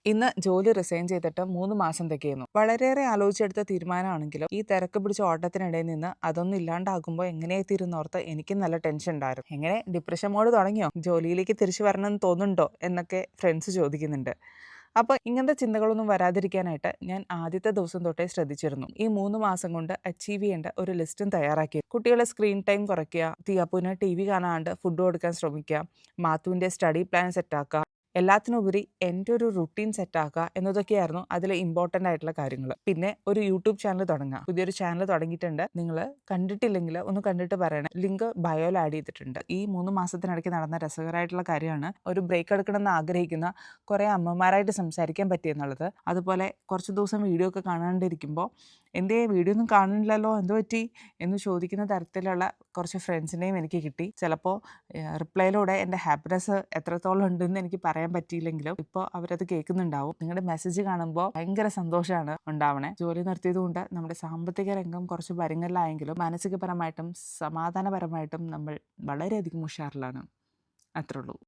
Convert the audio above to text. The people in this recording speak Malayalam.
ഇന്ന് ജോലി റിസൈൻ ചെയ്തിട്ട് 3 മാസം തികയുന്നു. വളരെയേറെ ആലോചിച്ചെടുത്ത തീരുമാനമാണെങ്കിലും ഈ തിരക്ക് പിടിച്ച ഓട്ടത്തിനിടയിൽ നിന്ന് അതൊന്നും ഇല്ലാണ്ടാകുമ്പോൾ എങ്ങനെയെത്തിയിരുന്നോർത്ത് എനിക്ക് നല്ല ടെൻഷൻ ഉണ്ടായിരുന്നു. എങ്ങനെ ഡിപ്രഷൻ മോഡ് തുടങ്ങിയോ, ജോലിയിലേക്ക് തിരിച്ചു വരണമെന്ന് തോന്നുന്നുണ്ടോ എന്നൊക്കെ ഫ്രണ്ട്സ് ചോദിക്കുന്നുണ്ട്. അപ്പോൾ ഇങ്ങനത്തെ ചിന്തകളൊന്നും വരാതിരിക്കാനായിട്ട് ഞാൻ ആദ്യത്തെ ദിവസം തൊട്ടേ ശ്രദ്ധിച്ചിരുന്നു. ഈ 3 മാസം കൊണ്ട് അച്ചീവ് ചെയ്യേണ്ട ഒരു ലിസ്റ്റും തയ്യാറാക്കി. കുട്ടികളെ സ്ക്രീൻ ടൈം കുറയ്ക്കുക, തിയാപ്പുവിന് TV കാണാണ്ട് ഫുഡ് കൊടുക്കാൻ ശ്രമിക്കുക, മാത്തുവിൻ്റെ സ്റ്റഡി പ്ലാൻ സെറ്റാക്കുക, എല്ലാത്തിനുപരി എൻ്റെ ഒരു റുട്ടീൻ സെറ്റാക്കുക എന്നതൊക്കെയായിരുന്നു അതിൽ ഇമ്പോർട്ടൻ്റ് ആയിട്ടുള്ള കാര്യങ്ങൾ. പിന്നെ ഒരു യൂട്യൂബ് ചാനൽ തുടങ്ങുക. പുതിയൊരു ചാനൽ തുടങ്ങിയിട്ടുണ്ട്. നിങ്ങൾ കണ്ടിട്ടില്ലെങ്കിൽ ഒന്ന് കണ്ടിട്ട് പറയണേ. ലിങ്ക് ബയോയിൽ ആഡ് ചെയ്തിട്ടുണ്ട്. ഈ 3 മാസത്തിനിടയ്ക്ക് നടന്ന രസകരമായിട്ടുള്ള കാര്യമാണ് ഒരു ബ്രേക്ക് എടുക്കണമെന്ന് ആഗ്രഹിക്കുന്ന കുറേ അമ്മമാരായിട്ട് സംസാരിക്കാൻ പറ്റിയെന്നുള്ളത്. അതുപോലെ കുറച്ച് ദിവസം വീഡിയോ ഒക്കെ കാണാണ്ടിരിക്കുമ്പോൾ എന്തേ വീഡിയോ ഒന്നും കാണുന്നില്ലല്ലോ, എന്ത് പറ്റി എന്ന് ചോദിക്കുന്ന തരത്തിലുള്ള കുറച്ച് ഫ്രണ്ട്സിനെയും എനിക്ക് കിട്ടി. ചിലപ്പോൾ റിപ്ലൈയിലൂടെ എൻ്റെ ഹാപ്പിനെസ് എത്രത്തോളം ഉണ്ടെന്ന് എനിക്ക് പറയാൻ പറ്റിയില്ലെങ്കിലും ഇപ്പോൾ അവരത് കേൾക്കുന്നുണ്ടാവും. നിങ്ങളുടെ മെസ്സേജ് കാണുമ്പോൾ ഭയങ്കര സന്തോഷമാണ് ഉണ്ടാവണേ. ജോലി നിർത്തിയതുകൊണ്ട് നമ്മുടെ സാമ്പത്തിക രംഗം കുറച്ച് പരിങ്ങലിലായെങ്കിലും മാനസികപരമായിട്ടും സമാധാനപരമായിട്ടും നമ്മൾ വളരെയധികം ഉഷാറിലാണ്. അത്രേ ഉള്ളൂ.